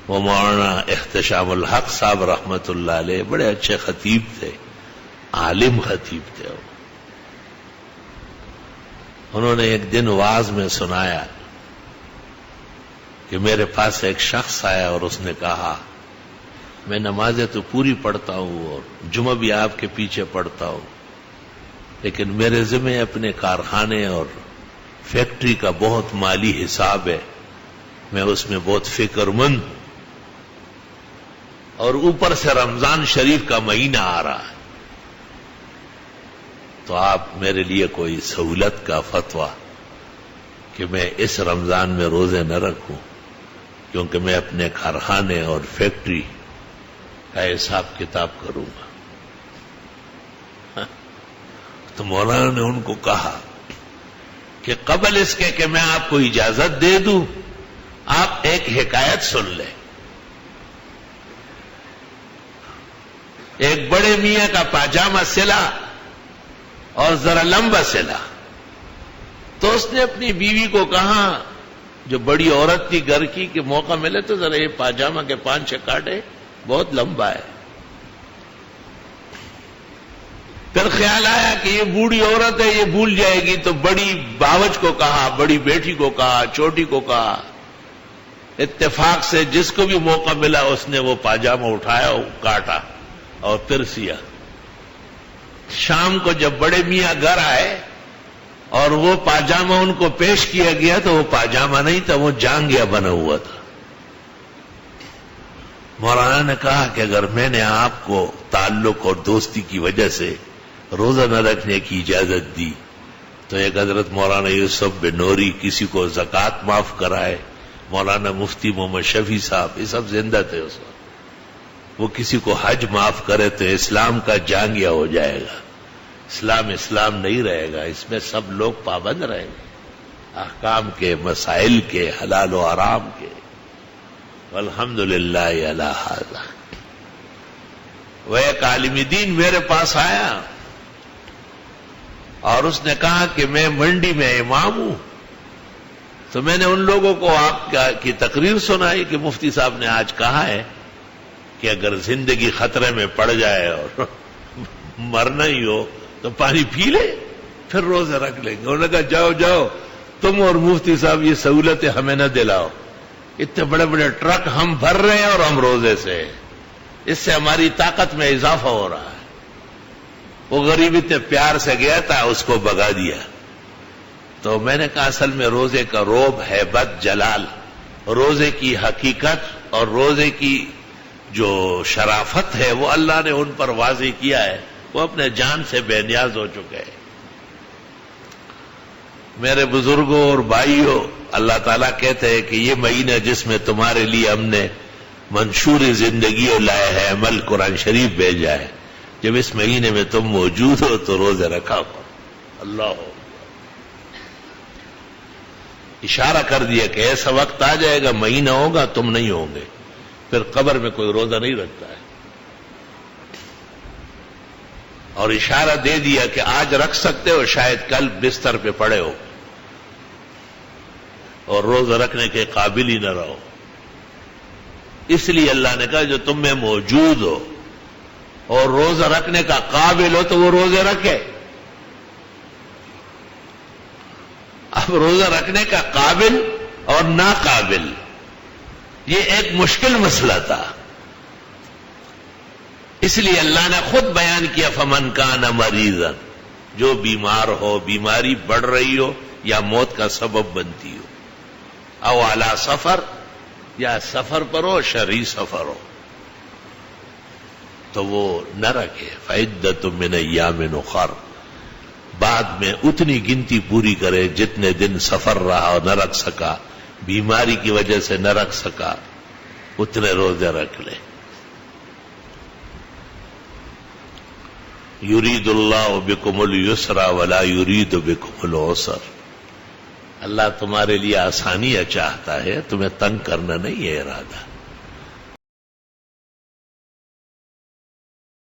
وہ مولانا احتشام الحق صاحب رحمت اللہ علیہ بڑے اچھے خطیب تھے، عالم خطیب تھے. انہوں نے ایک دن وعظ میں سنایا کہ میرے پاس ایک شخص آیا اور اس نے کہا میں نمازیں تو پوری پڑھتا ہوں اور جمعہ بھی آپ کے پیچھے پڑھتا ہوں، لیکن میرے ذمہ اپنے کارخانے اور فیکٹری کا بہت مالی حساب ہے، میں اس میں بہت فکر مند ہوں، اور اوپر سے رمضان شریف کا مہینہ آ رہا ہے، تو آپ میرے لیے کوئی سہولت کا فتویٰ کہ میں اس رمضان میں روزے نہ رکھوں، کیونکہ میں اپنے کارخانے اور فیکٹری کا حساب کتاب کروں گا. تو مولانا نے ان کو کہا کہ قبل اس کے کہ میں آپ کو اجازت دے دوں، آپ ایک حکایت سن لیں. ایک بڑے میاں کا پاجامہ سلا اور ذرا لمبا سلا، تو اس نے اپنی بیوی کو کہا جو بڑی عورت تھی گھر کی کہ موقع ملے تو ذرا یہ پاجامہ کے 5-6 کاٹے، بہت لمبا ہے. پھر خیال آیا کہ یہ بوڑھی عورت ہے، یہ بھول جائے گی، تو بڑی باوج کو کہا، بڑی بیٹی کو کہا، چھوٹی کو کہا. اتفاق سے جس کو بھی موقع ملا اس نے وہ پاجامہ اٹھایا، کاٹا اور پھر سیا. شام کو جب بڑے میاں گھر آئے اور وہ پاجامہ ان کو پیش کیا گیا تو وہ پاجامہ نہیں تھا، وہ جانگیا بنا ہوا تھا. مولانا نے کہا کہ اگر میں نے آپ کو تعلق اور دوستی کی وجہ سے روزہ نہ رکھنے کی اجازت دی تو ایک حضرت مولانا یوسف بن نوری کسی کو زکوٰۃ معاف کرائے، مولانا مفتی محمد شفیع صاحب یہ سب زندہ تھے اس وقت، وہ کسی کو حج معاف کرے تو اسلام کا جانگیا ہو جائے گا، اسلام نہیں رہے گا. اس میں سب لوگ پابند رہیں گے احکام کے، مسائل کے، حلال و حرام کے. والحمدللہ علی ھذا. وہ ایک عالم دین میرے پاس آیا اور اس نے کہا کہ میں منڈی میں امام ہوں، تو میں نے ان لوگوں کو آپ کی تقریر سنائی کہ مفتی صاحب نے آج کہا ہے کہ اگر زندگی خطرے میں پڑ جائے اور مرنا ہی ہو تو پانی پی لے پھر روزے رکھ لیں گے. انہوں نے کہا جاؤ تم اور مفتی صاحب یہ سہولتیں ہمیں نہ دلاؤ، اتنے بڑے بڑے ٹرک ہم بھر رہے ہیں اور ہم روزے سے، اس سے ہماری طاقت میں اضافہ ہو رہا ہے. وہ غریب اتنے پیار سے گیا تھا، اس کو بگا دیا. تو میں نے کہا اصل میں روزے کا روب، ہیبت، جلال، روزے کی حقیقت اور روزے کی جو شرافت ہے وہ اللہ نے ان پر واضح کیا ہے، وہ اپنے جان سے بے نیاز ہو چکے ہیں. میرے بزرگوں اور بھائیوں، اللہ تعالیٰ کہتے ہیں کہ یہ مہینہ جس میں تمہارے لیے ہم نے منشور زندگی اور لائے ہے عمل قرآن شریف بھیجا ہے، جب اس مہینے میں تم موجود ہو تو روزے رکھا کرو. اللہ اشارہ کر دیا کہ ایسا وقت آ جائے گا، مہینہ ہوگا تم نہیں ہوں گے، پھر قبر میں کوئی روزہ نہیں رکھتا ہے. اور اشارہ دے دیا کہ آج رکھ سکتے ہو، شاید کل بستر پہ پڑے ہو اور روزہ رکھنے کے قابل ہی نہ رہو. اس لیے اللہ نے کہا جو تم میں موجود ہو اور روزہ رکھنے کا قابل ہو تو وہ روزے رکھے. اب روزہ رکھنے کا قابل اور ناقابل یہ ایک مشکل مسئلہ تھا، اس لیے اللہ نے خود بیان کیا فمن کان مریضا، جو بیمار ہو، بیماری بڑھ رہی ہو یا موت کا سبب بنتی ہو، او علی سفر، یا سفر پر ہو، شرعی سفر ہو، تو وہ نہ رکھے. فعدۃ من ایام اخر، بعد میں اتنی گنتی پوری کرے جتنے دن سفر رہا اور نہ رکھ سکا، بیماری کی وجہ سے نہ رکھ سکا، اتنے روزے رکھ لے. یرید اللہ بکم اليسر ولا یرید بکم العسر، اللہ تمہارے لیے آسانیاں چاہتا ہے، تمہیں تنگ کرنا نہیں ہے ارادہ.